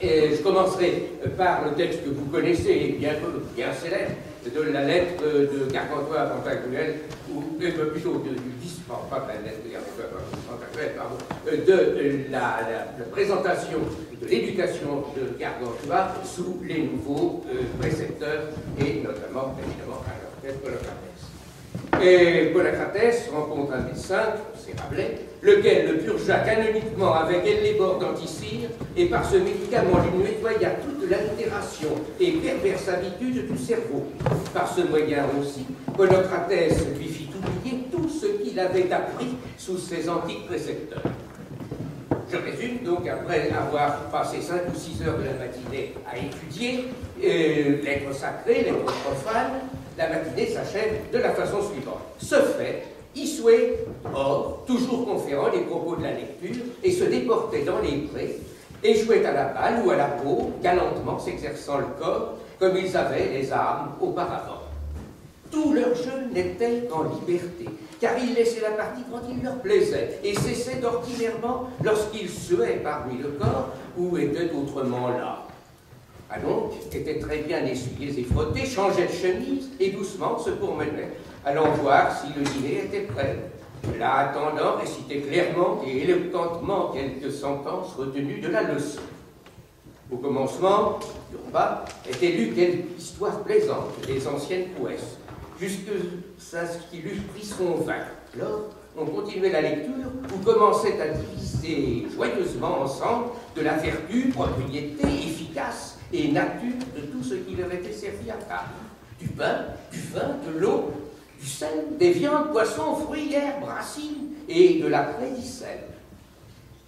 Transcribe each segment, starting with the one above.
Et je commencerai par le texte que vous connaissez, bien célèbre, de la lettre de Gargantua à Pantagruel, ou plutôt du discours, pas de la lettre de Gargantua à Pantagruel, pardon, de la présentation de l'éducation de Gargantua sous les nouveaux précepteurs, et notamment, évidemment, à leur tête Ponocrates. Et Ponocrates rencontre un médecin, c'est Rabelais, lequel le purgea canoniquement avec Ellébore d'Anticire, et par ce médicament lui nettoya toute l'altération et perverse habitude du cerveau. Par ce moyen aussi, Ponocrates lui fit oublier tout ce qu'il avait appris sous ses antiques précepteurs. Je résume donc, après avoir passé 5 ou 6 heures de la matinée à étudier lettres sacrées, lettres profanes, la matinée s'achève de la façon suivante. Ce fait, Issué, or, toujours conférant les propos de la lecture, et se déportait dans les prés, et jouait à la balle ou à la peau, galantement s'exerçant le corps, comme ils avaient les armes auparavant. Tout leur jeu n'était qu'en liberté, car ils laissaient la partie quand il leur plaisait, et cessaient d'ordinairement lorsqu'ils suaient parmi le corps, ou étaient autrement là. Donc, étaient très bien essuyés et frottés, changeaient de chemise, et doucement se promenaient, allant voir si le dîner était prêt. Là, attendant, récitait clairement et éloquentement quelques sentences retenues de la leçon. Au commencement du repas était lue quelque histoire plaisante des anciennes prouesses, jusqu'à ce qu'il eût pris son vin. Alors, on continuait la lecture, ou commençait à diviser joyeusement ensemble de la vertu, propriété, efficace et nature de tout ce qui leur était servi à table. Du pain, du vin, de l'eau, du sel, des viandes, poissons, fruits, herbes, racines, et de la prédicelle.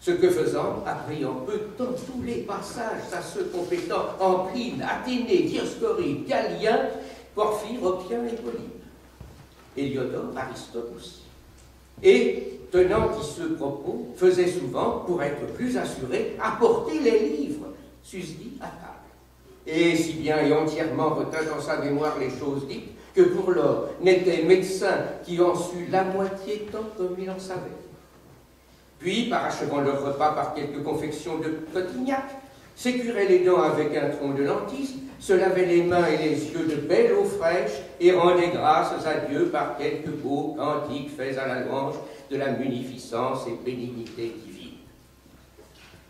Ce que faisant, apprit en peu de temps tous les passages à ceux compétents en Pline, Athénée, Dioscoride, Gallien, Porphyre, Oppien et Polybe. Héliodore, Aristote aussi. Et, tenant qui ce propos, faisait souvent, pour être plus assuré, apporter les livres, susdits à table. Et si bien et entièrement retint dans sa mémoire les choses dites, que pour lors n'était médecin qui en sut la moitié tant comme il en savait. Puis, parachevant leur repas par quelques confections de cotignac, s'écurait les dents avec un tronc de lentisque, se lavait les mains et les yeux de belle eau fraîche, et rendait grâces à Dieu par quelques beaux cantiques faits à la louange de la munificence et bénignité divine.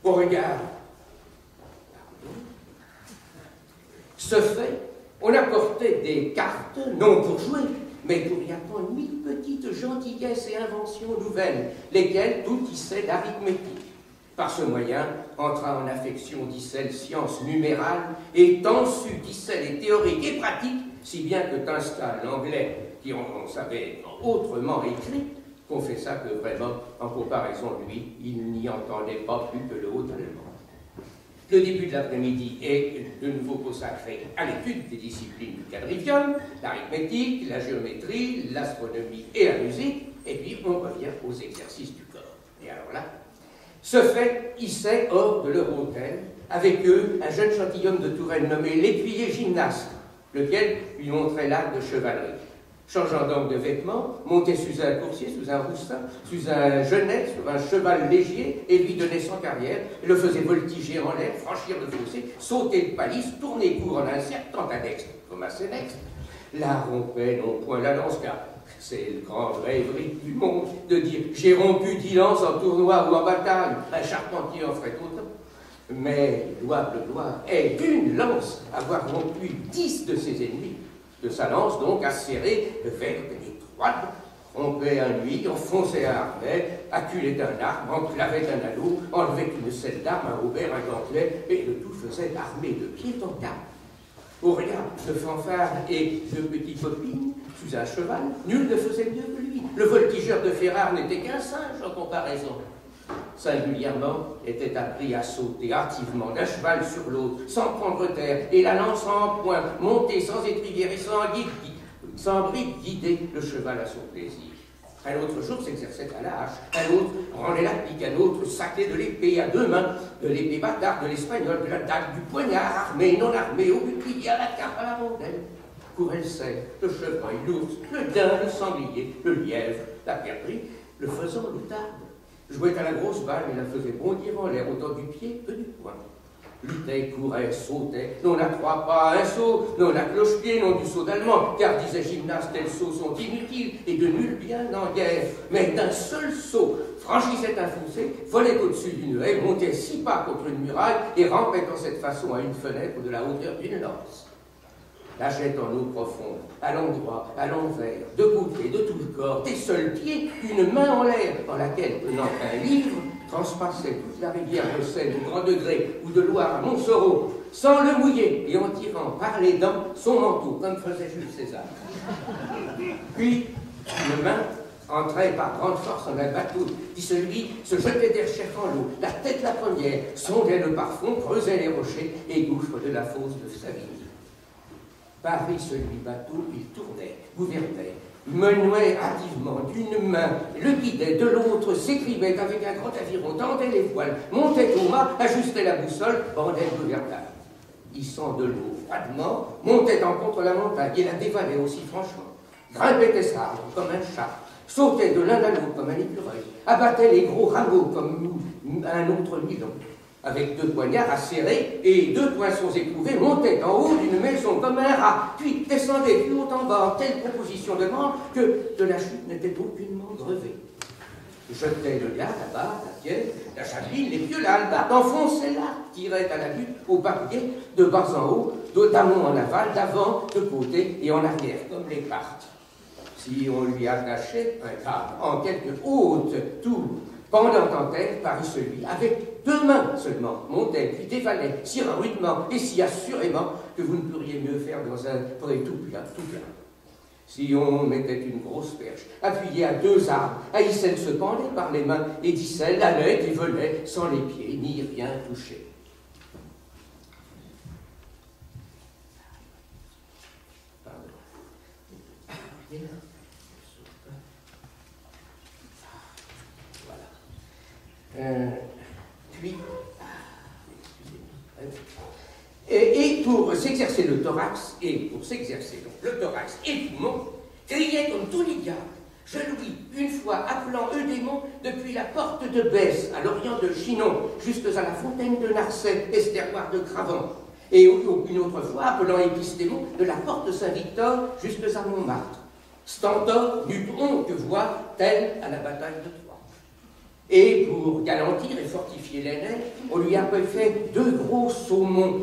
Au regard, ce fait, on apportait des cartes, non pour jouer, mais pour y apprendre 1000 petites gentillesses et inventions nouvelles, lesquelles tout tissaient d'arithmétique. Par ce moyen, entra en affection d'Issel science numérale, et tant sut d'Issel et théorique et pratique, si bien que Tunstall, l'anglais, qui on savait autrement écrit, confessa que vraiment, en comparaison de lui, il n'y entendait pas plus que le haut allemand. Le début de l'après-midi est de nouveau consacré à l'étude des disciplines du quadrivium, l'arithmétique, la géométrie, l'astronomie et la musique, et puis on revient aux exercices du corps. Et alors là, ce fait hissait hors de leur hôtel, avec eux, un jeune gentilhomme de Touraine nommé l'écuyer gymnaste, lequel lui montrait l'art de chevalerie. Changeant donc de vêtements, montait sous un coursier, sous un roussin, sous un genet, sur un cheval léger, et lui donnait son carrière, et le faisait voltiger en l'air, franchir le fossé, sauter le palice, tourner court en un cercle, tant à dextre comme à sénextre. La rompait non point la lance, car c'est le grand rêverie du monde de dire « j'ai rompu 10 lances en tournoi ou en bataille, un charpentier en ferait autant ». Mais, louable gloire, est d'une lance avoir rompu 10 de ses ennemis. De sa lance, donc, acérée, vers étroite, rompait un nuit, enfonçait un harnais, acculait un arbre, enclavait un anneau, enlevait une selle d'arme, un haubert, un gantelet, et le tout faisait armé de pied en cap. Au regard de fanfare et de petites copines, sous un cheval, nul ne faisait mieux que lui. Le voltigeur de Ferrare n'était qu'un singe en comparaison. Singulièrement, était appris à sauter hâtivement d'un cheval sur l'autre, sans prendre terre, et la lance en point, monter sans étrivière et sans bride, guider le cheval à son plaisir. Un autre jour s'exerçait à la hache, un autre rendait la pique, un autre saclait de l'épée à 2 mains, de l'épée bâtarde, de l'espagnol, de la dague, du poignard, armé, non armé, au bouclier, à la carpe, à la rondelle. Courait le cerf, le chevreuil, l'ours, le daim, le sanglier, le lièvre, la perdrix, le faisan, le tarde. Jouait à la grosse balle et la faisait bondir en l'air autant du pied que du poing. luttait, courait, sautait, non à 3 pas, un saut, non à cloche-pied, non du saut d'allemand, car disait Gymnase, tels sauts sont inutiles et de nul bien en guerre, mais d'un seul saut, franchissait un fossé, volait au-dessus d'une haie, montait 6 pas contre une muraille et rampait en cette façon à une fenêtre de la hauteur d'une lance. Nageait en eau profonde, à l'endroit, à l'envers, de côté, de tout le corps, des seuls pieds, une main en l'air, en laquelle, tenant un livre, transpassait toute la rivière de Seine du Grand Degré ou de Loire à Montsoreau, sans le mouiller et en tirant par les dents son manteau, comme faisait Jules César. Puis, une main entrait par grande force en un bateau, qui celui se jetait des recherches en l'eau, la tête la première, sondait le parfum, creusait les rochers et gouffre de la fosse de Savigny. Paris, celui bateau, il tournait, gouvernait, menouait hâtivement d'une main, le guidait, de l'autre s'écrivait avec un grand aviron, tendait les voiles, montait au mât, ajustait la boussole, bandait le gouvernail. Hissant de l'eau froidement, montait en contre la montagne et la dévalait aussi franchement, grimpait des arbres comme un chat, sautait de l'un à l'autre comme un écureuil, abattait les gros rameaux comme un autre nylon. Avec 2 poignards à serrer et 2 poinçons éprouvés, montait en haut d'une maison comme un rat, puis descendait plus haut en bas en telle proposition de membres que de la chute n'était aucunement grevée. Jetait le gars, la barre, la tienne, la javeline, les pieux, la hallebarde, enfonçait là, tirait à la lutte au bas-pied, de bas en haut, d'amont en aval, d'avant, de côté et en arrière, comme les cartes. Si on lui attachait un câble en quelque haute tour, pendant en terre, parut celui, avec 2 mains seulement, montait, puis dévalait, si rudement et si assurément que vous ne pourriez mieux faire dans un pré tout plat, tout plat. Si on mettait une grosse perche, appuyée à 2 arbres, Aïssel se pendait par les mains, et Dissel allait et venait, sans les pieds, ni rien toucher. Puis, et pour s'exercer le thorax, le thorax et le poumon, criait comme tous les diables. Je l'oublie, une fois appelant Eudémon depuis la porte de Besse, à l'orient de Chinon, jusque à la fontaine de Narcet, esterroir de Cravant, et une autre fois appelant Épistémon de la porte Saint-Victor, jusque à Montmartre. Stentor n'eut honte que voir tel à la bataille de Troie. Et pour galantir et fortifier les nerfs, on lui avait fait 2 gros saumons,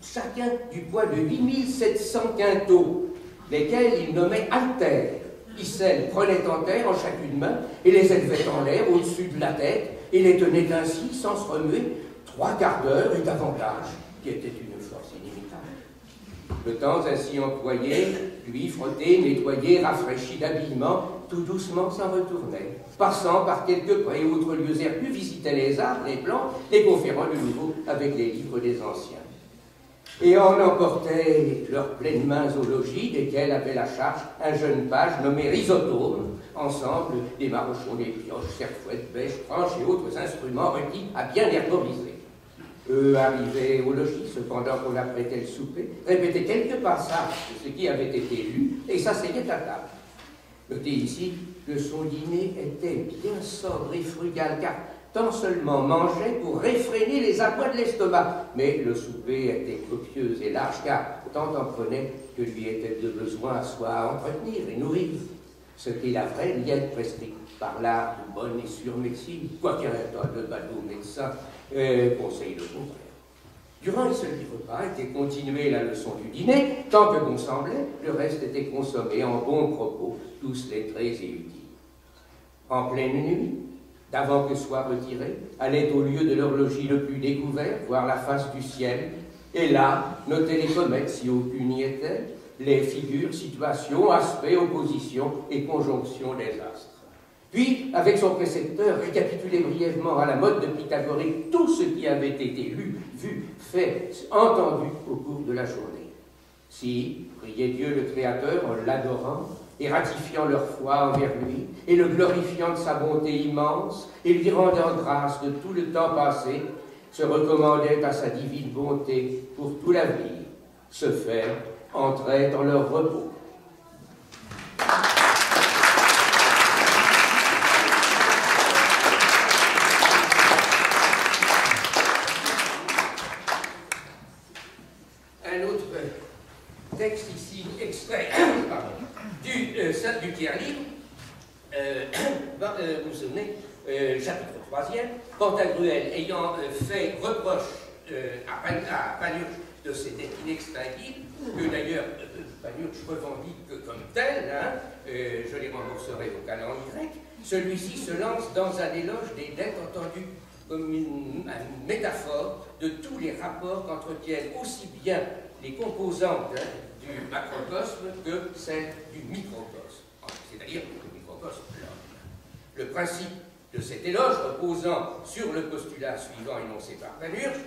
chacun du poids de 8700 quintaux, lesquels il nommait altères. Issel prenait en terre en chacune main et les élevait en l'air au-dessus de la tête et les tenait ainsi sans se remuer 3 quarts d'heure et davantage, qui était une force inimitable. Le temps ainsi employé, lui frotté, nettoyé, rafraîchi d'habillement, tout doucement s'en retournait, passant par quelques prés ou autres lieux herbus, visitait les arbres, les plantes, les conférant de nouveau avec les livres des anciens. Et on emportait leurs pleines mains au logis, desquels avait la charge un jeune page nommé Rhizotome, ensemble des marochons, des pioches, serfouettes, bêches, tranches et autres instruments requis à bien herboriser. Eux arrivaient au logis, cependant qu'on apprêtait le souper, répétaient quelques passages de ce qui avait été lu et s'asseyaient à table. Notez ici que son dîner était bien sobre et frugal, car tant seulement mangeait pour réfréner les abois de l'estomac. Mais le souper était copieux et large, car tant en prenait que lui était de besoin à soi à entretenir et nourrir. Ce qui est la vraie liette prescrite par l'art de bonne et sûre médecine, quoiqu'un tas de badauds médecins conseille le contraire. Durant ce repas était continuée la leçon du dîner, tant que bon semblait, le reste était consommé en bons propos, tous lettrés et utiles. En pleine nuit, d'avant que soit retirés, allaient au lieu de leur logis le plus découvert, voir la face du ciel, et là, noter les comètes si aucune y était, les figures, situations, aspects, oppositions et conjonctions des astres. Puis, avec son précepteur, récapituler brièvement à la mode de Pythagorique tout ce qui avait été lu, vu, fait, entendu au cours de la journée. Si, priait Dieu le Créateur en l'adorant, et ratifiant leur foi envers lui, et le glorifiant de sa bonté immense, et lui rendant grâce de tout le temps passé, se recommandaient à sa divine bonté pour tout l'avenir. Ce fait entrait dans leur repos. vous vous souvenez, chapitre 3e, Pantagruel ayant fait reproche à Panurge de ses dettes inextinguibles, que d'ailleurs Panurge revendique comme tel, hein, je les rembourserai au canon grec, celui-ci se lance dans un éloge des dettes entendues comme une métaphore de tous les rapports qu'entretiennent aussi bien les composantes du macrocosme que celles du microcosme, c'est-à-dire le microcosme. Le principe de cet éloge, reposant sur le postulat suivant énoncé par Panurge,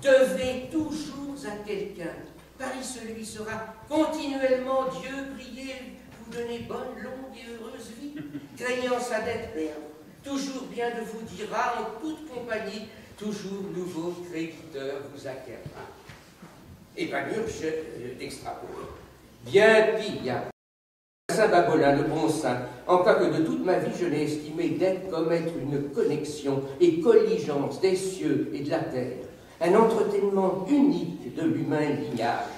devez toujours à quelqu'un, Paris celui sera continuellement Dieu prier, vous donner bonne, longue et heureuse vie, craignant sa dette perdre, toujours bien de vous dira en toute compagnie, toujours nouveau créditeur vous acquérera. Et Panurge d'extrapoler. Bien pire, Saint-Babolin, le bon saint, en cas que de toute ma vie je n'ai estimé d'être comme être une connexion et colligence des cieux et de la terre, un entretènement unique de l'humain lignage,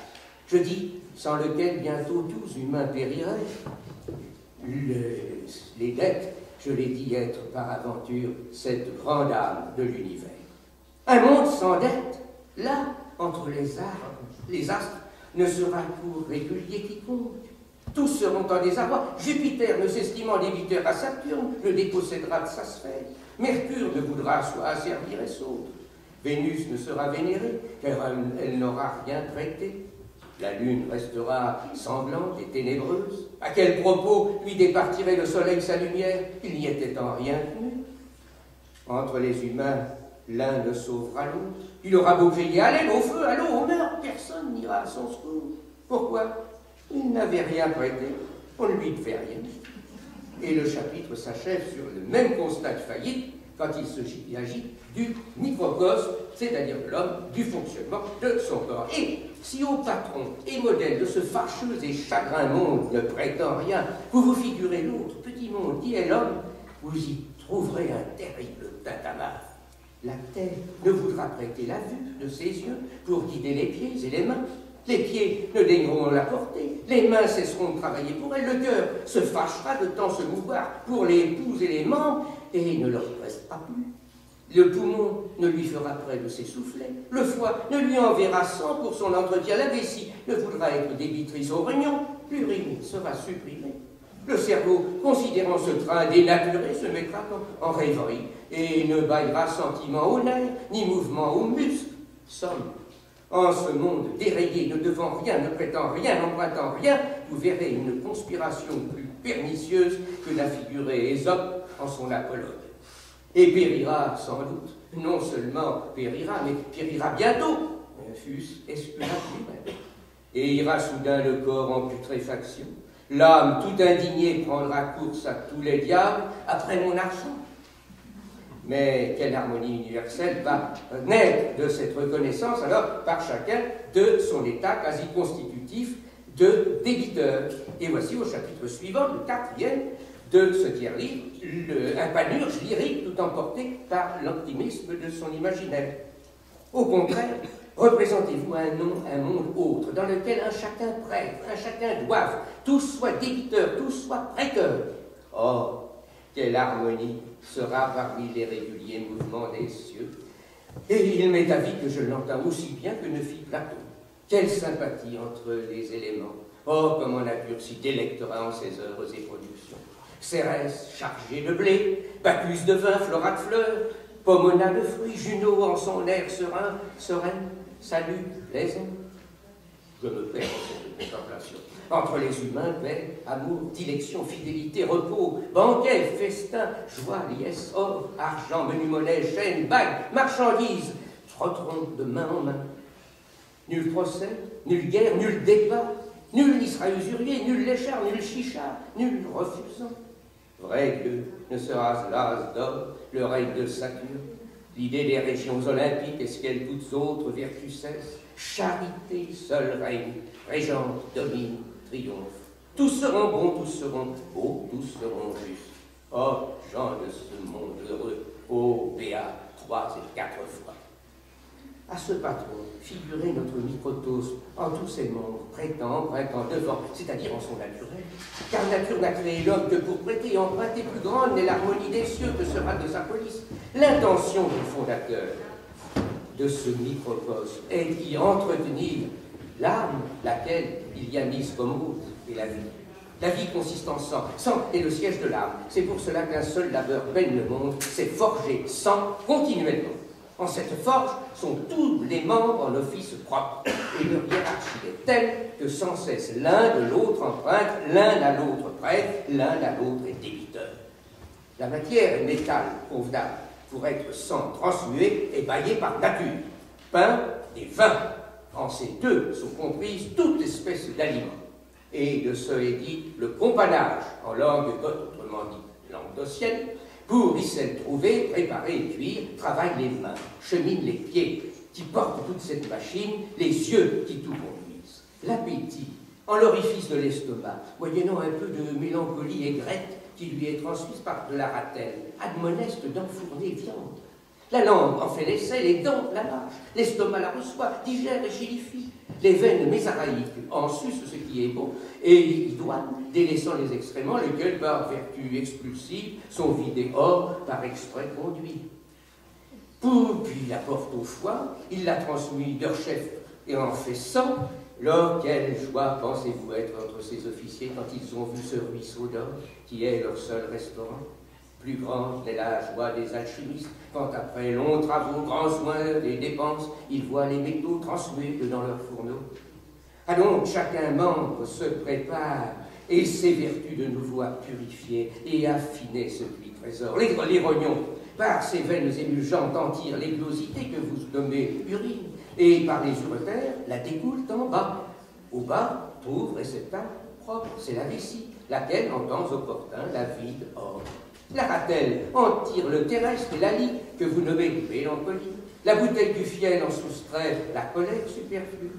je dis, sans lequel bientôt tous humains périraient. Les dettes, je l'ai dit, être par aventure cette grande âme de l'univers. Un monde sans dette, là, entre les astres, ne sera pour régulier quiconque. Tous seront en désarroi. Jupiter, ne s'estimant débiteur à Saturne, le dépossédera de sa sphère. Mercure ne voudra soit asservir et saute. Vénus ne sera vénérée, car elle n'aura rien prêté. La lune restera sanglante et ténébreuse. À quel propos lui départirait le soleil sa lumière? Il n'y était en rien tenu. Entre les humains, l'un ne sauvera l'autre. Il aura beau crier à l'aide, au feu, à l'eau, au meurtre, personne n'ira à son secours. Pourquoi? Il n'avait rien prêté, on ne lui devait rien. Et le chapitre s'achève sur le même constat de faillite quand il s'agit du microcosme, c'est-à-dire de l'homme, du fonctionnement de son corps. Et si au patron et modèle de ce fâcheux et chagrin monde ne prétend rien, vous vous figurez l'autre petit monde qui est l'homme, vous y trouverez un terrible tintamarre. La terre ne voudra prêter la vue de ses yeux pour guider les pieds et les mains. Les pieds ne daigneront la porter, les mains cesseront de travailler pour elle, le cœur se fâchera de tant se mouvoir pour les épouses et les membres, et ne leur restera plus. Le poumon ne lui fera près de s'essouffler, le foie ne lui enverra sang pour son entretien, la vessie ne voudra être débitrice aux réunions, l'urine sera supprimée. Le cerveau, considérant ce train dénaturé, se mettra en rêverie, et ne baillera sentiment aux nerfs, ni mouvement aux muscles. Somme. En ce monde dérayé, ne devant rien, ne prétend rien, n'empruntant rien, vous verrez une conspiration plus pernicieuse que n'a figuré Ésope en son Apollone. Et périra sans doute, non seulement périra, mais périra bientôt, fût-ce Esculape lui-même. Et ira soudain le corps en putréfaction. L'âme tout indignée prendra course à tous les diables après mon argent. Mais quelle harmonie universelle va naître de cette reconnaissance alors par chacun de son état quasi constitutif de débiteur. Et voici au chapitre suivant, le 4e de ce tiers-livre, un panurge lyrique tout emporté par l'optimisme de son imaginaire. Au contraire, représentez-vous un monde autre, dans lequel un chacun prête, un chacun doive, tous soient débiteurs, tous soient prêteurs. Oh, quelle harmonie sera parmi les réguliers mouvements des cieux. Et il m'est avis que je l'entends aussi bien que ne fit Platon. Quelle sympathie entre les éléments. Oh, comment nature s'y délectera en ses œuvres et productions. Cérès chargé de blé, Bacchus de vin, Flora de fleurs, Pomona de fruits, Juno en son air sereine, salut, plaisant. Je me perds dans cette contemplation. Entre les humains, paix, amour, dilection, fidélité, repos, banquet, festin, joie, liesse, or, argent, menu monnaie, chaîne, bague, marchandises, trotteront de main en main. Nul procès, nulle guerre, nul débat, nul n'y sera usurier, nul léchard, nul chichard, nul refusant. Vrai Dieu ne sera las d'or, le règne de Saturne, l'idée des régions olympiques est ce qu'elles toutes autres vertus cessent. Charité seule règne, régente, domine, triomphe. Tous seront bons, tous seront beaux, tous seront justes. Oh, gens de ce monde heureux, ô béat, 3 et 4 fois. À ce patron, figurait notre microcosme en tous ses membres, prêtant, devant, c'est-à-dire en son naturel. Car nature n'a créé l'homme que pour prêter et emprunter, plus grande n'est l'harmonie des cieux que sera de sa police. L'intention du fondateur de ce microcosme est d'y entretenir l'âme, laquelle il y a mise comme hôte, et la vie. La vie consiste en sang. Sang est le siège de l'âme. C'est pour cela qu'un seul labeur baigne le monde, c'est forger sang continuellement. En cette forge sont tous les membres en office propre, et leur hiérarchie est telle que sans cesse l'un de l'autre emprunte, l'un à l'autre prête, l'un à l'autre est débiteur. La matière est métal convenable pour être sang transmué et baillé par nature, pain et vin. En ces deux sont comprises toutes espèces d'aliments. Et de ce est dit le companage en langue goth, autrement dit languedocienne. Pour y s'être trouvé, préparer et cuire, travaillent les mains, cheminent les pieds, qui portent toute cette machine, les yeux qui tout conduisent. L'appétit, en l'orifice de l'estomac, moyennant un peu de mélancolie aigrette qui lui est transmise par de la ratelle, admoneste d'enfourner viande. La langue en fait l'essai, les dents la mâchent, l'estomac la reçoit, digère et chilifie. Les veines mésaraïques en sucent ce qui est bon et y douanent, délaissant les excréments, lesquels, par vertu expulsive, sont vidés hors par extrait conduit. Puis la porte au foie, il la transmue leur chef et en fait sang. Lors, quelle joie pensez-vous être entre ces officiers quand ils ont vu ce ruisseau d'or qui est leur seul restaurant? Plus grande est la joie des alchimistes quand, après longs travaux, grands soins et dépenses, ils voient les métaux transmués dans leurs fourneaux. Allons, chacun membre se prépare et ses vertus de nouveau à purifier et affiner ce puits trésor. Les rognons, par ces veines émulgentes, en tirent l'églosité que vous nommez urine, et par les uretères, la découlent en bas. Au bas, trouve réceptacle propre, c'est la vessie, laquelle, en temps opportun, la vide hors. La ratelle en tire le terrestre et la lie, que vous nommez mélancolie. La bouteille du fiel en soustrait la colère superflue.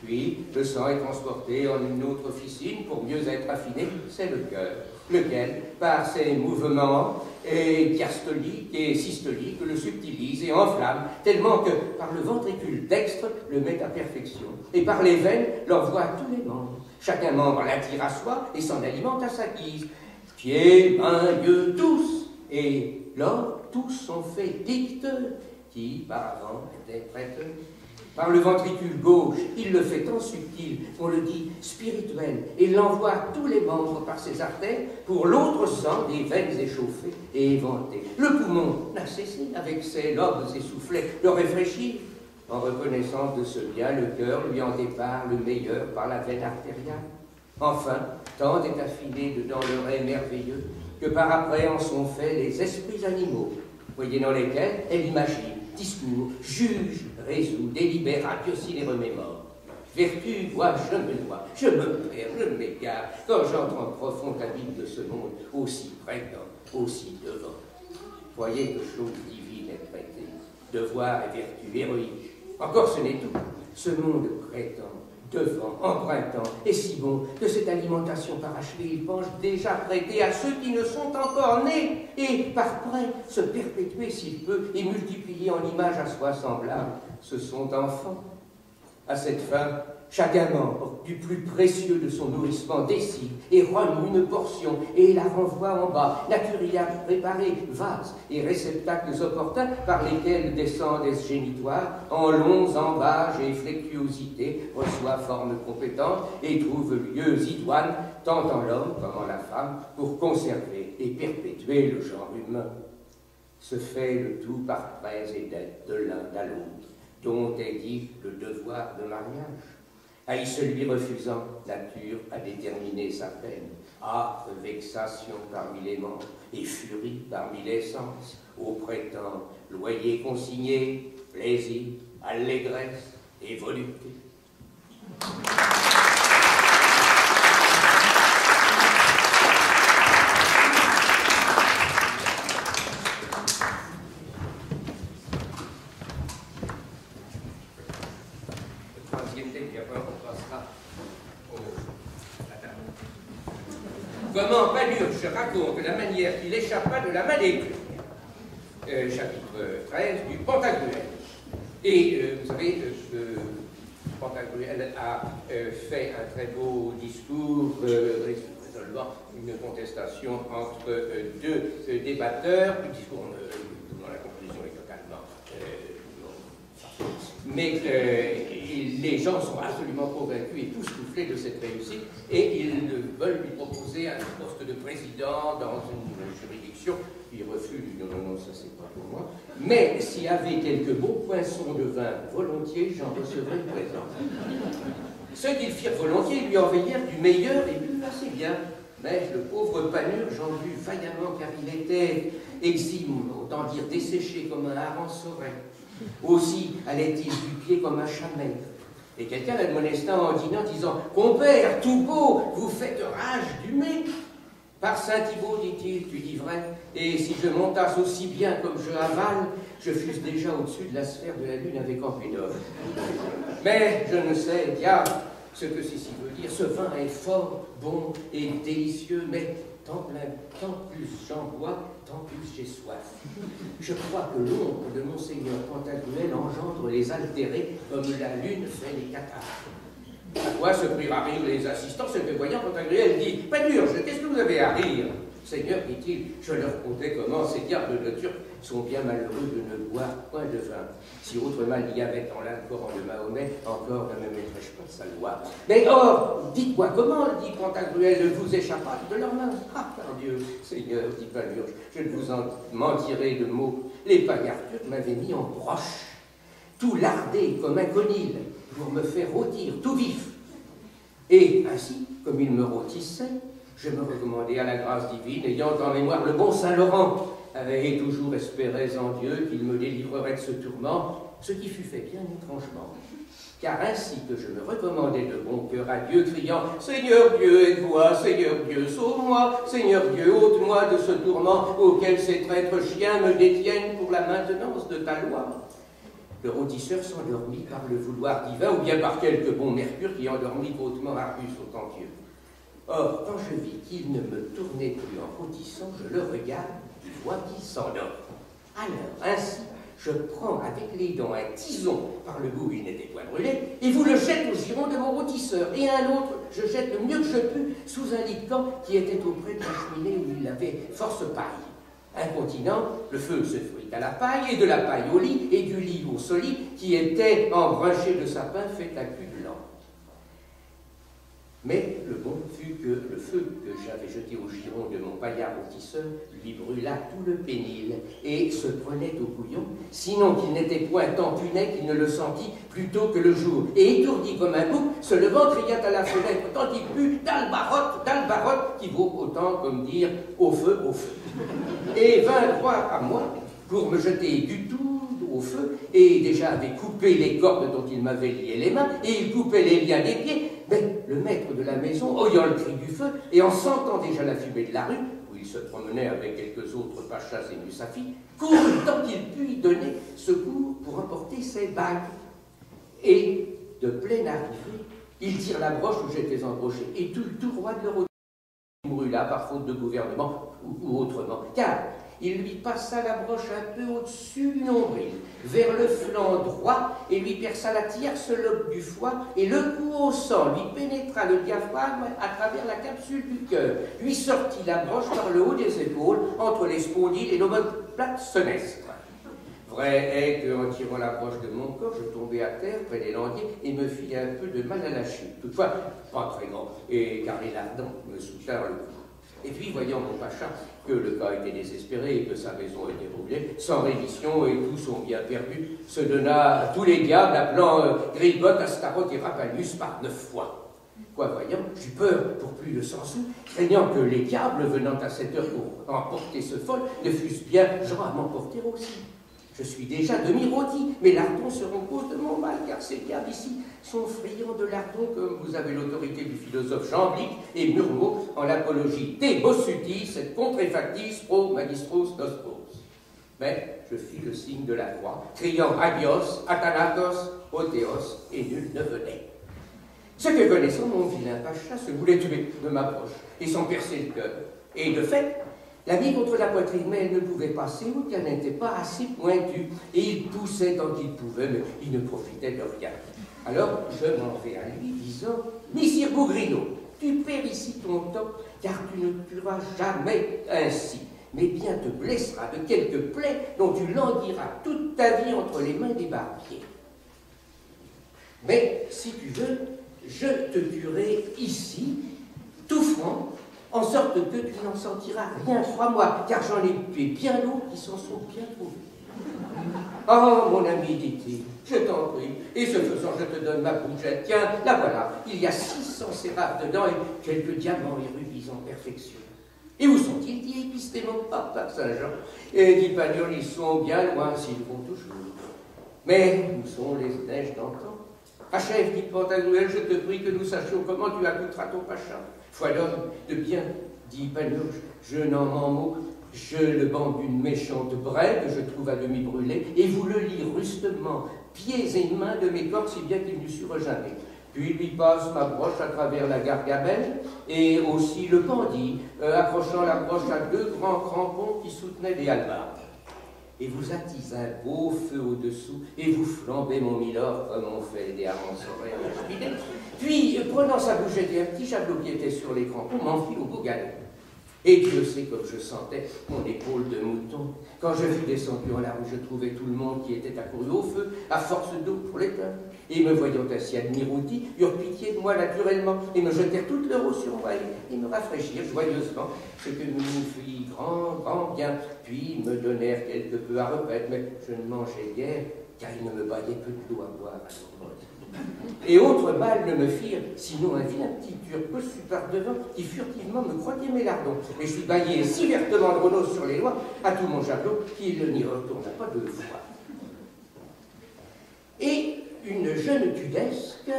Puis, le sang est transporté en une autre officine pour mieux être affiné, c'est le cœur, lequel, par ses mouvements diastoliques et systoliques, le subtilise et enflamme, tellement que, par le ventricule dextre, le met à perfection, et par les veines, l'envoie à tous les membres. Chacun membre l'attire à soi et s'en alimente à sa guise. Pieds, mains, yeux, tous, et lors, tous sont faits dicteurs, qui, par avant, étaient prêteurs. Par le ventricule gauche, il le fait tant subtil qu'on le dit spirituel, et l'envoie à tous les membres par ses artères pour l'autre sang des veines échauffées et éventées. Le poumon n'a cessé, avec ses lobes essoufflés, de réfléchir. En reconnaissance de ce bien, le cœur lui en départ le meilleur par la veine artérielle. Enfin, tant est affiné dedans le ray merveilleux que par après en sont faits les esprits animaux, moyennant lesquels elle imagine, discours, juge, résout, délibère, ratiocine et remémore. Vertu, moi, je me noie, je me perds, je m'égare, quand j'entre en profond abîme de ce monde, aussi prétend, aussi devant. Voyez que chose divine est traitée, devoir et vertu héroïque. Encore ce n'est tout, ce monde prétend, devant, empruntant, est si bon que cette alimentation parachevée, il penche déjà prêter à ceux qui ne sont encore nés, et par près se perpétuer s'il peut, et multiplier en image à soi semblable, ce sont enfants. À cette fin, chacun membre du plus précieux de son nourrissement décide et rogne une portion et la renvoie en bas, naturière préparée, vase et réceptacles opportuns par lesquels descendent les génitoires en longs embages et flectuosités, reçoit forme compétente et trouve lieux idoines, tant en l'homme comme en la femme, pour conserver et perpétuer le genre humain. Se fait le tout par prêts et dettes de l'un à l'autre, dont est dit le devoir de mariage. À celui refusant, nature a déterminé sa peine, âpre vexation parmi les membres et furie parmi les sens, au prétend, loyer consigné, plaisir, allégresse et volupté. Comment Panurge raconte la manière qu'il échappa de la main des Clunies. Chapitre 13 du Pantagruel. Et vous savez, Pantagruel a fait un très beau discours résolvant une contestation entre deux débatteurs. Le discours, dont la conclusion est totalement mais les gens sont absolument convaincus et époustouflés de cette réussite et ils veulent lui proposer un poste de président dans une juridiction. Il refuse, il dit non, ça c'est pas pour moi. Mais s'il y avait quelques beaux poinçons de vin, volontiers, j'en recevrais une présence. Ceux qui le firent volontiers lui envoyèrent du meilleur et bu assez bien. Mais le pauvre Panurge en but vaillamment car il était exime, autant dire desséché comme un hareng sauret. Aussi allait-il du pied comme un chamel. Et quelqu'un l'admonesta en dînant, disant « Compère, tout beau, vous faites rage du mets. » Par Saint-Thibault, dit-il, tu dis vrai, et si je montasse aussi bien comme je avale, je fusse déjà au-dessus de la sphère de la lune avec Ampénor. Mais je ne sais, diable, ce que ceci veut dire. Ce vin est fort, bon et délicieux, mais tant plus j'en bois, tant plus j'ai soif. Je crois que l'ombre de Monseigneur Pantagruel engendre les altérés comme la lune fait les catarrhes. À quoi se prirent à rire les assistants, ce que voyant Pantagruel dit « Panurge, qu'est-ce que vous avez à rire ?» Seigneur, dit-il, je leur contais comment ces diables de Turcs sont bien malheureux de ne boire point de vin. Si autre mal il y avait en l'un Coran de Mahomet, encore ne me mettrais-je pas de sa loi. Mais or, dites-moi comment, dit Pantagruel, vous échappa de leurs mains. Ah, par Dieu, Seigneur, dit Panurge, je ne vous en mentirai de mots. Les pagards turcs m'avaient mis en broche, tout lardé comme un conil, pour me faire rôtir tout vif. Et ainsi, comme il me rôtissait, je me recommandais à la grâce divine, ayant en mémoire le bon Saint-Laurent, et toujours espérais en Dieu qu'il me délivrerait de ce tourment, ce qui fut fait bien étrangement. Car ainsi que je me recommandais de bon cœur à Dieu, criant « Seigneur Dieu, aide-moi, Seigneur Dieu, sauve-moi, Seigneur Dieu, ôte-moi de ce tourment auquel ces traîtres chiens me détiennent pour la maintenance de ta loi. » Le rôtisseur s'endormit par le vouloir divin, ou bien par quelque bon mercure qui endormit hautement Argus autantieux. Or, quand je vis qu'il ne me tournait plus en rôtissant, je le regarde, et vois qu'il s'endort. Alors, ainsi, je prends avec les dents un tison, par le bout il n'était point brûlé, et vous le jette au giron de mon rôtisseur, et un autre, je jette le mieux que je pus sous un lit de camp qui était auprès de la cheminée où il avait force paille. Incontinent, le feu se fruit à la paille, et de la paille au lit, et du lit au solide, qui était embrunché de sapin fait à cul de lampe. Mais le bon fut que le feu que j'avais jeté au giron de mon paillard rôtisseur lui brûla tout le pénil et se prenait au bouillon, sinon qu'il n'était point tant punet qu'il ne le sentit plus tôt que le jour. Et étourdi comme un bouc, se levant, cria à la fenêtre, tant il put, d'Albarotte, qui vaut autant comme dire au feu, et vint droit à moi pour me jeter du tout au feu, et déjà avait coupé les cordes dont il m'avait lié les mains, et il coupait les liens des pieds. Mais le maître de la maison, oyant le cri du feu, et en sentant déjà la fumée de la rue, où il se promenait avec quelques autres pachas et musafis, courut tant qu'il put y donner secours pour emporter ses bagues. Et, de pleine arrivée, il tire la broche où j'étais embroché, et tout roi de l'euro brûla par faute de gouvernement ou autrement, car il lui passa la broche un peu au-dessus du nombril, vers le flanc droit, et lui perça la tierce lobe du foie, et le coup au sang lui pénétra le diaphragme à travers la capsule du cœur, lui sortit la broche par le haut des épaules, entre les spondyles et l'omoplate senestre. Vrai est qu'en tirant la broche de mon corps, je tombais à terre près des landiers et me fis un peu de mal à la chute. Toutefois, pas très grand, et car les lardons me soutinrent le coup. Et puis, voyant mon pacha que le cas était désespéré et que sa maison était brûlée, sans rémission et tout son bien perdu, se donna à tous les diables, appelant Grillbot, Astaroth et Rapalus par 9 fois. Quoi voyant, j'eus peur pour plus de 100 sous, craignant que les diables, venant à cette heure pour emporter ce folle, ne fussent bien gens à m'emporter aussi. Je suis déjà demi-rôti, mais lardons seront cause de mon mal, car ces diables ici sont friands de lardons, comme vous avez l'autorité du philosophe Jamblique et Murmot en l'apologie Te bossutis et contrefactis pro magistros nostros. Mais je fis le signe de la croix, criant Agios, Athanatos, Othéos, et nul ne venait. Ce que connaissant mon vilain pacha se voulait tuer de ma poche et s'en percer le cœur. Et de fait, La vie contre la poitrine, mais elle ne pouvait pas assez haut, car elle n'était pas assez pointue. Et il poussait tant qu'il pouvait, mais il ne profitait de rien. Alors je m'en vais à lui, disant, « Messire Bougrino, tu perds ici ton temps, car tu ne tueras jamais ainsi, mais bien te blesseras de quelques plaies dont tu languiras toute ta vie entre les mains des barbiers. Mais si tu veux, je te tuerai ici, tout franc, en sorte que tu n'en sentiras rien, crois-moi, car j'en ai tué bien d'autres qui s'en sont bien trouvés. Oh, mon ami, dit-il, je t'en prie, et ce faisant, je te donne ma bougette. Tiens, la voilà, il y a 600 séraphes dedans et quelques diamants et rubis en perfection. Et où sont-ils, dit Épistémon, Pape Saint-Jean? Et dit Pagnol, ils sont bien loin, s'ils vont toujours. Mais où sont les neiges d'antan? Achève, dit Pantagruel, je te prie que nous sachions comment tu accouteras ton pacha. Foi d'homme, de bien, dit Panurge, je n'en m'en mot, je le bande d'une méchante braie que je trouve à demi brûlée, et vous le lis rustement, pieds et mains de mes corps, si bien qu'il n'eût su rejamer. Puis lui passe ma broche à travers la gargamelle, et aussi le bandit, accrochant la broche à deux grands crampons qui soutenaient des hallebardes. Et vous attisez un beau feu au-dessous, et vous flambez mon milord comme on fait des avanceries à la cheminée. Puis, prenant sa bouchette et un petit javelot qui était sur les crampons, m'enfuit au beau galop. Et Dieu sait comme je sentais mon épaule de mouton. Quand je fus descendu en la rue, je trouvais tout le monde qui était accouru au feu, à force d'eau pour l'éteindre. Et me voyant ainsi admirautis, eurent pitié de moi naturellement, et me jetèrent toute leur eau sur moi, et me rafraîchirent joyeusement, ce que nous fit grand bien, puis me donnèrent quelque peu à repaître, mais je ne mangeais guère, car ils ne me baignaient peu d'eau à boire à leur mode. Et autres mal ne me firent, sinon un vilain petit turc reçu par devant, qui furtivement me croquait mes lardons. Et je suis baillé si vertement de Renaud sur les lois, à tout mon javelot, qu'il n'y retourna pas deux fois. Et une jeune tudesque,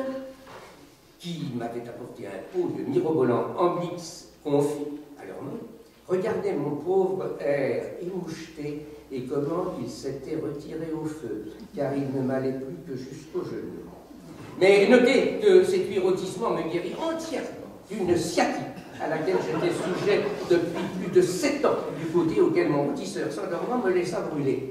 qui m'avait apporté un pot de mirobolant en mix confit à leur main, regardait mon pauvre air émoucheté et comment il s'était retiré au feu, car il ne m'allait plus que jusqu'au genou. Mais notez que ces cuirotissements me guérit entièrement d'une sciatique à laquelle j'étais sujet depuis plus de 7 ans, du côté auquel mon rôtisseur s'endormant me laissa brûler.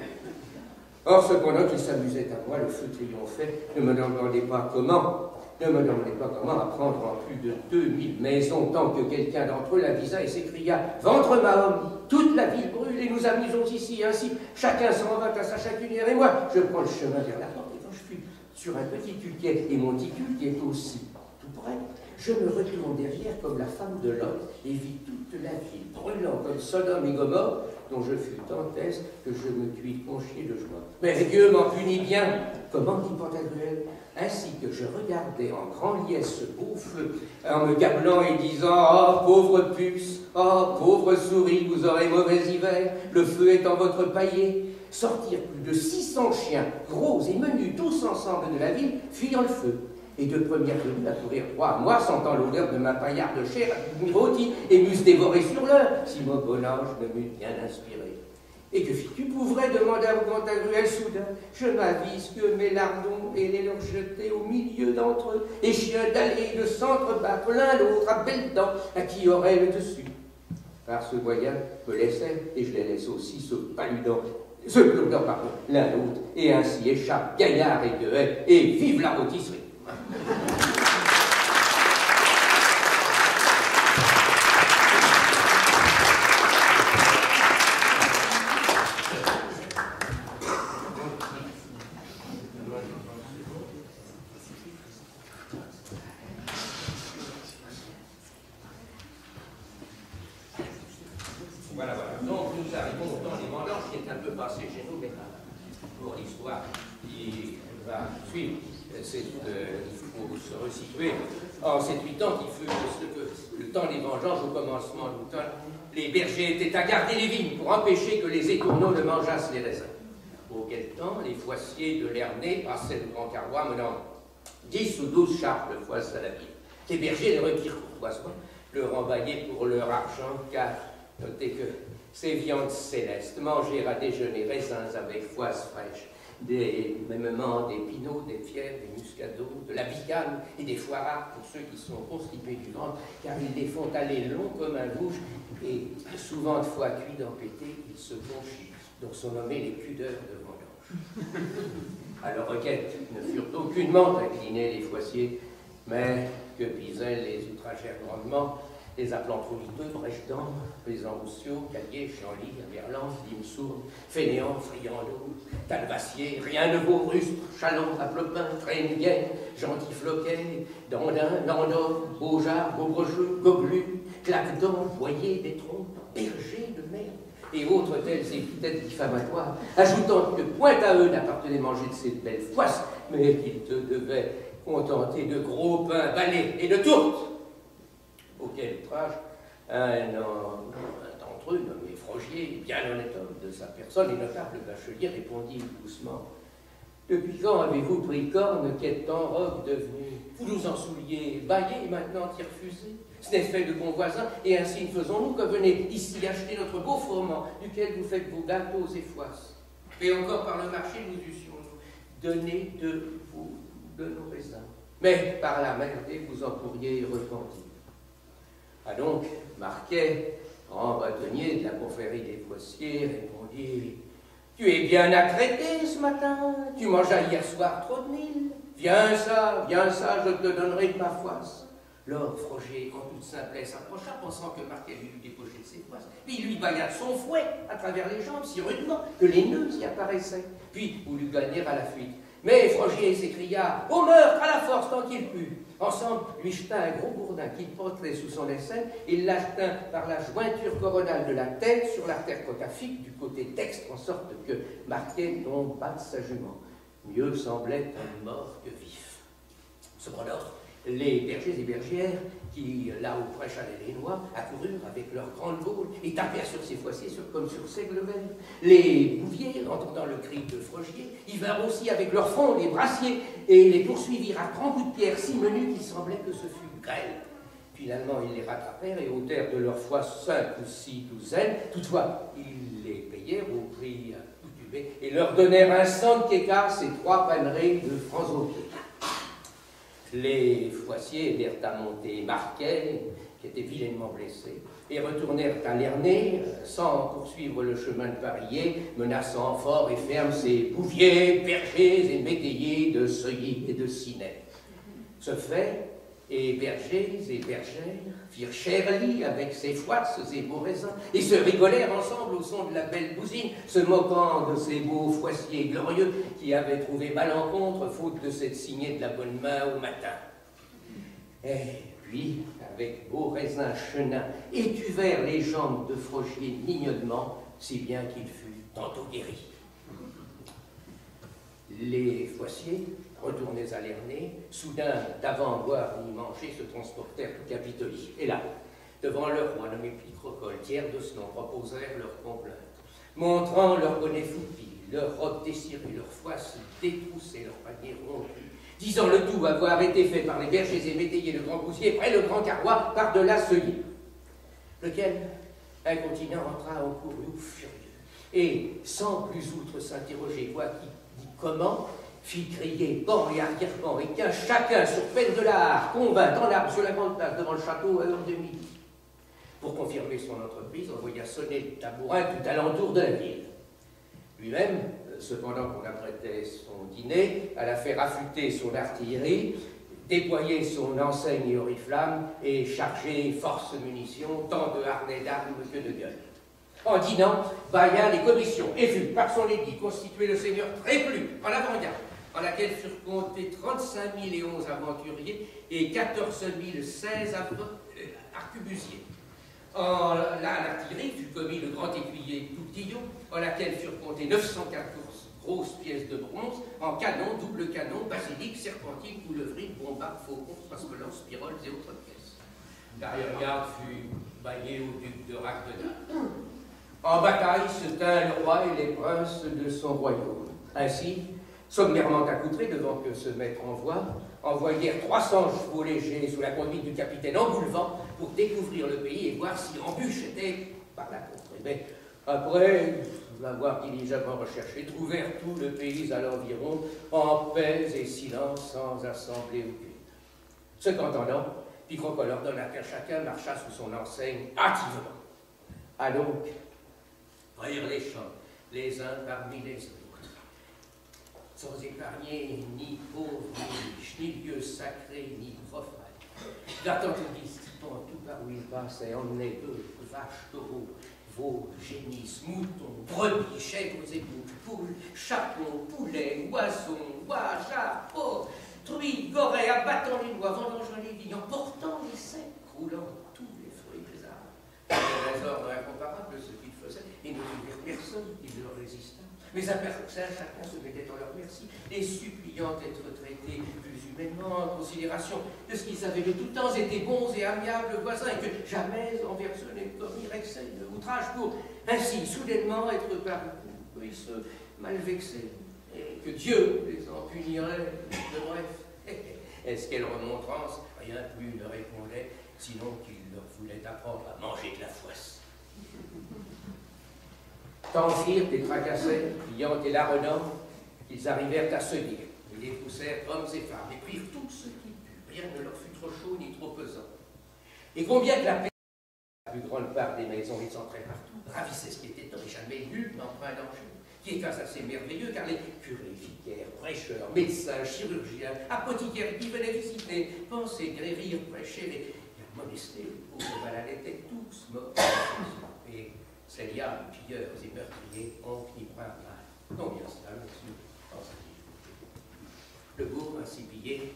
Or, cependant qu'il s'amusait à moi, le feu triomphait, ne me demandez pas comment apprendre en plus de 2000 maisons, tant que quelqu'un d'entre eux l'avisa et s'écria « Ventre ma homme, toute la ville brûle et nous amusons ici, ainsi, chacun s'en va à sa chacunière, et moi, je prends le chemin vers la porte, et quand je suis sur un petit tuquet, et mon ticule qui est aussi tout près, je me retourne derrière comme la femme de Lot et vis toute la ville brûlant comme Sodome et Gomorrhe, dont je fus tant aise que je me tuis conchier de joie. Mais Dieu m'en punit bien. Comment, dit Pantagruel? Ainsi que je regardais en grand liesse ce beau feu, en me gablant et disant « Oh, pauvre puce, oh, pauvre souris, vous aurez mauvais hiver, le feu est en votre paillet. » Sortir plus de 600 chiens, gros et menus, tous ensemble de la ville, fuyant le feu. Et de première venue accourir 3 mois, sentant l'odeur de ma paillarde chair à rôti, et m'eussent dévoré sur l'heure, si mon bon ange ne m'eût bien inspiré. Et que fis-tu, pauvret, demanda Pantagruel soudain. Je m'avise que mes lardons et les leur jeter au milieu d'entre eux, et chiens d'aller et de s'entrebattre l'un l'autre à belles dents, à qui aurait le dessus. Par ce moyen, me laissais, et je les laisse aussi, se paludant, l'un l'autre, et ainsi échappe gaillard et gueulet, et vive la rôtisserie. Voilà. Donc nous arrivons au temps des vendanges qui est un peu passé chez nous, mais pour l'histoire qui va suivre. Il faut se resituer. En ces 8 ans qui fut le temps des vendanges, au commencement de l'automne, les bergers étaient à garder les vignes pour empêcher que les étourneaux ne mangeassent les raisins. Auquel temps, les foissiers de l'Ernée passaient le grand carroi menant 10 ou 12 charges de foisse à la ville. Les bergers les retirent courtoisement, le renvoyaient pour leur argent, car notez que ces viandes célestes, manger à déjeuner raisins avec foisse fraîche, mêmement des pinots, des fiers, des muscados, de la bicane et des foirards pour ceux qui sont constipés du ventre, car ils les font aller long comme un bouche, et souvent de fois cuits dans pété, ils se conchient, dont sont nommés les pudeurs de vendange. À leur requête ne furent aucunement inclinés les foissiers, mais que Pizel les outragèrent grandement, les appelant trop liteux, Brechtan, Paysan Roussio, Callier, Chanly, Merlan, Dimsour, Fainéant, Friando, Talvassier, rien de beau rustre, Chalon, Aplopin, Trenguet, Gentil Floquet, Dandin, Landor, Beaujard, Beaubrecheux, Goglu, Claquedent, Boyer, Détron, Berger de merde, et autres telles épithètes diffamatoires, ajoutant que point à eux n'appartenait manger de ces belles foisses, mais qu'ils te devaient contenter de gros pains balais et de tourtes. Auquel outrage, un d'entre eux, nommé Frogier, bien honnête homme de sa personne et notable bachelier, répondit doucement: depuis quand avez-vous pris corne, qu'est en robe devenu? Vous nous en souliez, baillez, maintenant t'y refusez. Ce n'est fait de bons voisins, et ainsi faisons-nous que venez ici acheter notre beau fourment, duquel vous faites vos gâteaux et foisses. Et encore par le marché, nous eussions donné de nos raisins. Mais par la merdée, vous en pourriez repentir. Ah donc, Marquet, grand bâtonnier de la confrérie des Foissiers, répondit: tu es bien accrété ce matin, tu mangeas hier soir trop de mille. Viens ça, je te donnerai de ma foisse. Lors Frogier, en toute simplesse, approcha, pensant que Marquet lui eût dépoché de ses foisses. Puis il lui bailla de son fouet à travers les jambes si rudement que les nœuds y apparaissaient. Puis voulut gagner à la fuite. Mais Frogier s'écria: au meurtre, à la force, tant qu'il put. Ensemble, lui jeta un gros gourdin qu'il portait sous son aisselle et l'atteint par la jointure coronale de la tête sur l'artère cotaphique du côté dextre, en sorte que Marquet tomba de sa jument. Mieux semblait un mort que vif. Cependant, les bergers et bergères, qui, là où prêchaient les noix, accoururent avec leurs grandes boules et tapèrent sur ses foissiers comme sur ses glevelles. Les bouviers, entendant le cri de Frogier, y vinrent aussi avec leurs fronts, les brassiers, et les poursuivirent à grands coups de pierre si menus qu'il semblait que ce fût grêle. Finalement, ils les rattrapèrent et ôtèrent de leur foi 5 ou 6 douzaines. Toutefois, ils les payèrent au prix accoutumé et leur donnèrent un cent de quécasse et 3 pannerets de francs au pied. Les Foissiers aidèrent à monter Marquet, qui était vilainement blessé, et retournèrent à Lernay, sans poursuivre le chemin de Parillet, menaçant fort et ferme ses bouviers, bergers et métayers de Seuilly et de Ciney. Ce fait, et bergers et bergères firent cher lit avec ses foisses et beaux raisins, et se rigolèrent ensemble au son de la belle bousine, se moquant de ces beaux foissiers glorieux qui avaient trouvé malencontre, faute de s'être signé de la bonne main au matin. Et puis, avec beaux raisins chenins, étuvèrent les jambes de Frogier mignonnement, si bien qu'il fut tantôt guéri. Les Foissiers, retournés à Lernay, soudain, d'avant boire ni manger, se transportèrent au Capitoli. Et là, devant leur roi nommé Picrocole, tiers de ce nom, proposèrent leur complainte, montrant leurs bonnets foupis, leurs robes dessirées, leurs foisses détroussées, leurs paniers rompus, disant le tout avoir été fait par les bergers et métayers de Grand Poussier près le Grand Carrois par-delà Seuilly. Lequel, incontinent, entra en courroux furieux, et, sans plus outre s'interroger, quoi qui dit comment, fit crier ban et arrière-ban, et qu'un chacun, sur peine de la convint en armes sur la grande place devant le château à heure de midi. Pour confirmer son entreprise, envoya sonner le tabourin tout alentour de la ville. Lui-même, cependant qu'on apprêtait son dîner, alla faire affûter son artillerie, déployer son enseigne et oriflamme et charger force munitions, tant de harnais d'armes que de gueules. En dînant, bailla les commissions et fut, par son édit, constitué le seigneur très plu en avant-garde, en laquelle furent comptés 35 011 aventuriers et 14 016 arquebusiers. Là, l'artillerie fut commis le grand écuyer Touquillon, en laquelle furent comptés 914 grosses pièces de bronze, en canon, double canon, basilic, serpentine, coulevrine, bombarde, faucon, pasquelin, spiroles et autres pièces. L'arrière-garde fut baillée au duc de Raguenard. En bataille se tint le roi et les princes de son royaume. Ainsi, sommairement accoutrés devant que se mettre en voie, envoyèrent 300 chevaux légers sous la conduite du capitaine Engoulevent pour découvrir le pays et voir si l'embûche était par la contrée. Mais après, m'avoir diligemment recherché, trouvèrent tout le pays à l'environ en paix et silence, sans assemblée aucune. Ce qu'entendant, Picrochole ordonna qu'un chacun marcha sous son enseigne hâtivement. À donc rire les champs, les uns parmi les autres, sans épargner ni pauvres ni riches, ni lieux sacrés ni profanes. D'attentistes, en tout par où il passait, emmenaient bœufs, vaches, taureaux, veaux, génisses, moutons, brebis, chèvres et boucs, poules, chapons, poulets, oiseaux, oies, chats, porcs, truies, gorées, abattant les lois, vendangeant les vignes, emportant les secs, roulant tous les fruits des arbres. Des désordres incomparables ce qu'ils faisaient, et ne trouvèrent personne qui leur résista. Mais à ça, chacun se mettait en leur merci, les suppliant d'être traités plus humainement, en considération de ce qu'ils avaient de tout temps été bons et amiables voisins, et que jamais envers eux n'ait commis excès de outrage pour ainsi soudainement être par ils se mal vexés, et que Dieu les en punirait de bref. Est-ce quelle remontrance? Rien plus ne répondait, sinon qu'il leur voulait apprendre à manger de la foisse. Tant firent et tracassèrent, criant et larronnant, qu'ils arrivèrent à se dire. Ils les poussèrent, hommes et femmes, et prirent tout ce qu'ils purent. Rien ne leur fut trop chaud ni trop pesant. Et combien que la paix, la plus grande part des maisons, ils entraient partout, ravissaient ce qui était temps, et jamais nul n'emprunt danger, qui est cas assez merveilleux, car les curés, vicaires, prêcheurs, médecins, chirurgiens, apothicaires qui venaient visiter, penser, guérir, prêcher, et admonester les pauvres malades étaient tous morts. Et ces diables, pilleurs et meurtriers, ont ni brin mal. Combien cela, monsieur? Le bourg, ainsi pillé,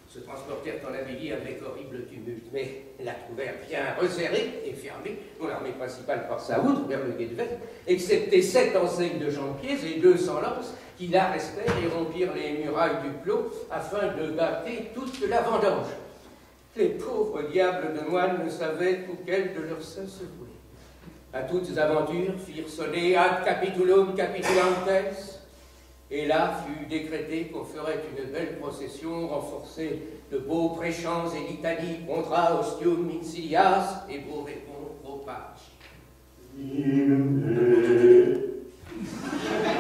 se transportèrent en Amélie avec horrible tumulte, mais la trouvèrent bien resserrée et fermée, dont l'armée principale passa outre vers le guet de Vert, excepté 7 enseignes de gens de pied et 200 lances qui la restèrent et rompirent les murailles du clos afin de gâter toute la vendange. Les pauvres diables de moines ne savaient auquel de leurs seins se vouer. À toutes aventures firent sonner ad capitulum capitulantes, et là fut décrété qu'on ferait une belle procession renforcée de beaux préchants et litanies contra ostium insilias et pour répondre au pace.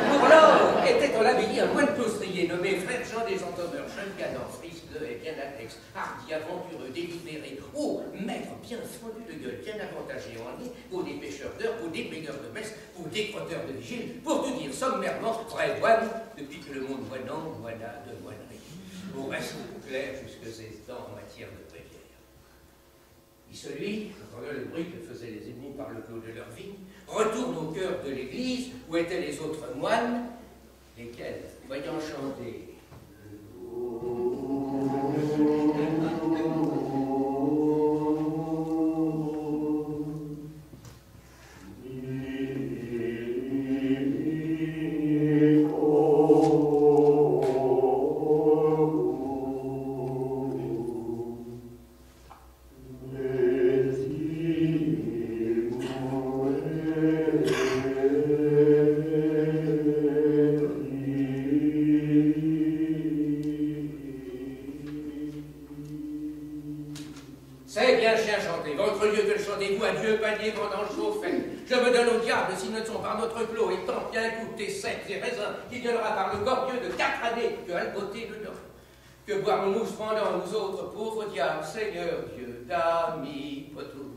Pour lors était en l'abbaye un moine clostrier nommé frère Jean des Entomeurs, jeune galant, frisqueux et bien attex, hardi, aventureux, délibéré, maître bien fondu de gueule, bien avantagé en nez, pour des pêcheurs d'heures, pour des brigueurs de messe, pour des crotteurs de vigile, pour tout dire sommairement, vrai moine, depuis que le monde moinant, moina de moinerie. Au reste clair jusque ses dents en matière de brévière. Et celui, entendant le bruit que faisaient les ennemis par le clos de leur vigne, retourne au cœur de l'église où étaient les autres moines, lesquels, voyant chanter je me donne au diable s'ils ne sont par notre clos, et tant bien goûter secs et raisins qu'il y en aura par le cordieux de 4 années que alboter le nord. Que boirons-nous cependant, nous autres pauvres diables, Seigneur Dieu, d'amis, poteau.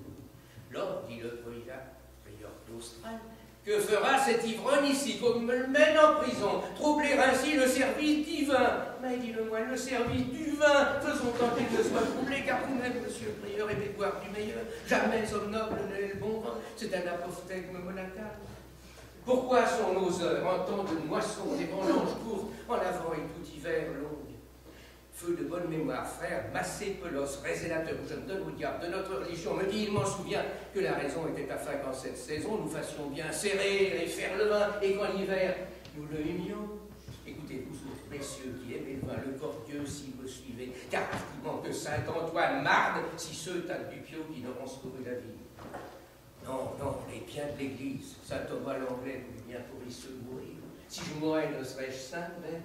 Lors, dit le polygraphe, prieur d'Austral, que fera cet ivrogne ici, qu'on me le mène en prison, troubler ainsi le service divin? Mais dit le moine, le service du vin, faisons tant qu'il ne soit troublé, car vous-même, monsieur le prieur, aimez boire du meilleur. Jamais homme noble n'est le bon vin, c'est un apophthegme monacal. Pourquoi sont nos heures en temps de moisson, des vendanges courtes, en avant et tout hiver longues? Feu de bonne mémoire, frère, Massé Pelos, résénateur, je me donne au diable de notre religion, me dit, il m'en souvient, que la raison était afin qu'en cette saison, nous fassions bien serrer et faire le vin, et qu'en hiver, nous le humions. Écoutez, vous autres messieurs qui aimez le vin, le cordieux, si vous suivez, car il manque Saint-Antoine marde, si ceux tas du Pio qui n'auront secouru la vie. Non, non, les biens de l'Église, saint Thomas l'Anglais, bien pourri se mourir. Si je mourais, ne serais-je saint même?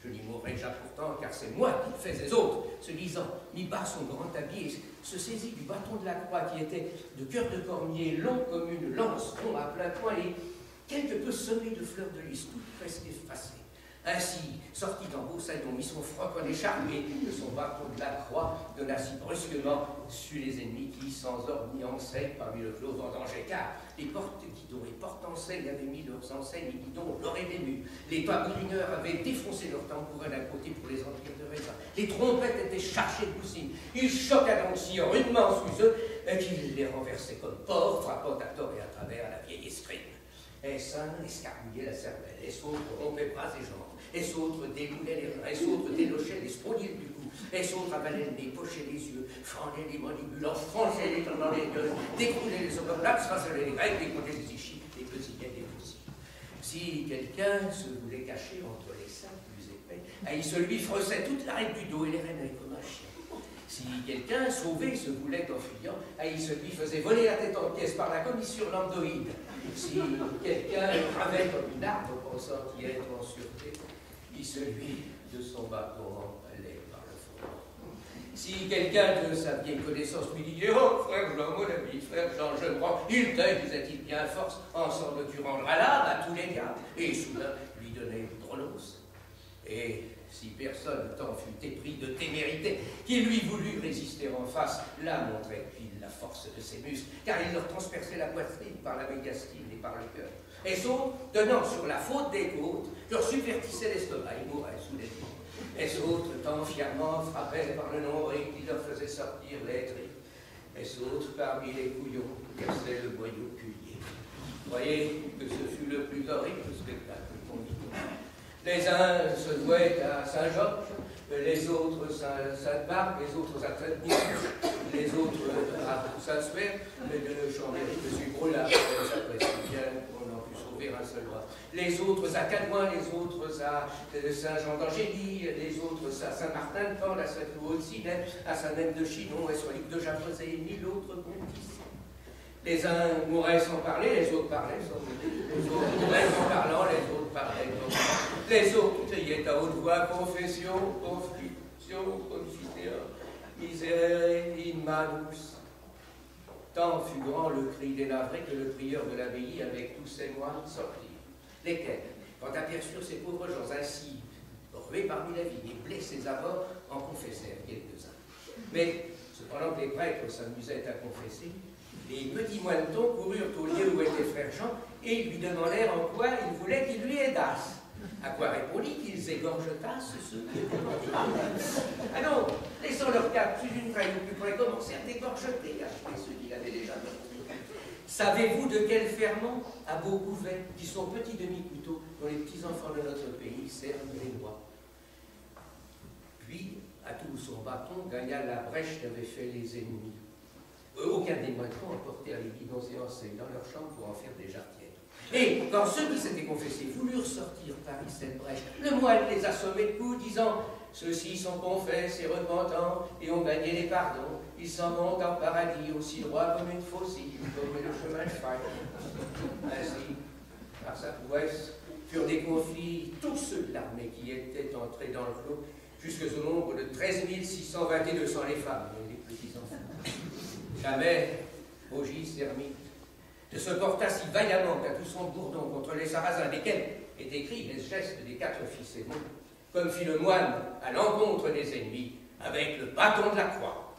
Je n'y mourrai déjà pourtant, car c'est moi qui fais les autres. Se disant, mit bas son grand habit et se saisit du bâton de la croix qui était de cœur de cormier, long comme une lance, rond à plein point, et quelque peu semé de fleurs de lys, toutes presque effacées. Ainsi, sortit en Beausagnon, mit son froc en écharpé, de son bâton de la croix, donna si brusquement sur les ennemis qui, sans ordre ni enseigne, parmi le clos vendangé, car les porte-guidons et porte-enseignes avaient mis leurs enseignes et guidons l'auraient ému. Les pabrineurs avaient défoncé leurs tambourins d'un côté pour les emplir de raisin. Les trompettes étaient chargées de poussines. Il choqua donc si rudement sous eux qu'il les renversait comme porcs, frappant à tort et à travers la vieille escrime. Essaim escarmouillait la cervelle, Essautre rompait bras et jambes, Essautre déboulait les reins, Essautre délochait les spondyles du cou, Essautre avalait le nez, pochait les yeux, fendait les mandibules, enfranchait les dents dans les gueules, découlait les omoplates, façonnait les grecs, découlait les ichis, les pesillait des poussies. Si quelqu'un se voulait cacher entre les seins plus épais, il se lui froissait toute l'arête du dos et les rênes comme un chien. Si quelqu'un, sauvé, se voulait en fuyant, il se lui faisait voler la tête en pièces par la commission lambdoïde. Si quelqu'un cravait comme une arme, pensant y être en sûreté, il se lui de son bâton empalait par le fond. Si quelqu'un de sa vieille connaissance lui disait « Oh, frère Jean, mon ami, frère Jean, je crois, il t'aide, disait-il bien à force, ensemble tu rendras l'âme à tous les gars. » Et soudain, lui donnait Dronos. Et si personne tant fut épris de témérité, qu'il lui voulut résister en face, là montrait-il la force de ses muscles, car il leur transperçait la poitrine par la mégastine et par le cœur. Et Essautre, tenant sur la faute des côtes, leur subvertissait l'estomac et mourait sous les pieds. Essautre, tant fièrement, frappait par le nombril qui leur faisait sortir les tripes. Essautre, parmi les couillons, cassait le boyau cuillé. Voyez que ce fut le plus horrible spectacle qu'on vit. Les uns se vouaient à Saint-Georges, les autres à Sainte-Barbe, les autres à Sainte-Nicolas, les autres à Saint-Suaire, mais de Chambéry, M. Brulard, ça précise bien qu'on en put sauver un seul roi. Les autres à Cadouin, les autres à Saint-Jean-d'Angély, les autres à Saint-Martin-de-Portes, à Saint-Cloud-de-Sinet, à Saint-Même-de-Chinon, à Soilic de Japrezé, et mille autres comptis. Les uns mouraient sans parler, les autres parlaient sans mourir. Les autres mouraient en parlant, les autres parlaient sans parler. Les autres criaient à haute voix, confession, confession, confiteor, miserere in manus. Tant fut grand le cri des navrés que le prieur de l'abbaye, avec tous ses moines, sortirent. Lesquels, quand aperçurent ces pauvres gens ainsi, rués parmi la ville et blessés à mort, en confessèrent quelques-uns. Mais, cependant que les prêtres s'amusaient à confesser, les petits moinetons coururent au lieu où était frère Jean et lui demandèrent en quoi ils voulaient qu'ils lui aidassent. À quoi répondit qu'ils égorgetassent ceux qui étaient morts. Ah non, laissant leur cap plus d'une traîne ou plus près, commencèrent d'égorgeter ceux qui l'avaient déjà meurtri. Savez-vous de quel ferment à beau bouvet, qui sont petits demi-couteaux, dont les petits-enfants de notre pays servent les noix? Puis, à tout son bâton, gagna la brèche qu'avaient fait les ennemis. Aucun des moinetons emportèrent les guidons et enseignes dans leur chambre pour en faire des jarretières. Et quand ceux qui s'étaient confessés voulurent sortir par cette brèche, le moine les assommait de coups, disant « Ceux-ci sont confesses et repentants et ont gagné les pardons. Ils s'en vont en paradis, aussi droit comme une faucille, comme le chemin de fer. » Ainsi, par sa prouesse, furent déconfits tous ceux de l'armée qui étaient entrés dans le clos, jusqu'au nombre de 13 622 sans les femmes et les petits-enfants. Jamais, Ogis ermite, ne se porta si vaillamment qu'à tout son bourdon contre les Sarrasins, desquels est écrit les gestes des 4 fils et comme fit le moine à l'encontre des ennemis avec le bâton de la croix.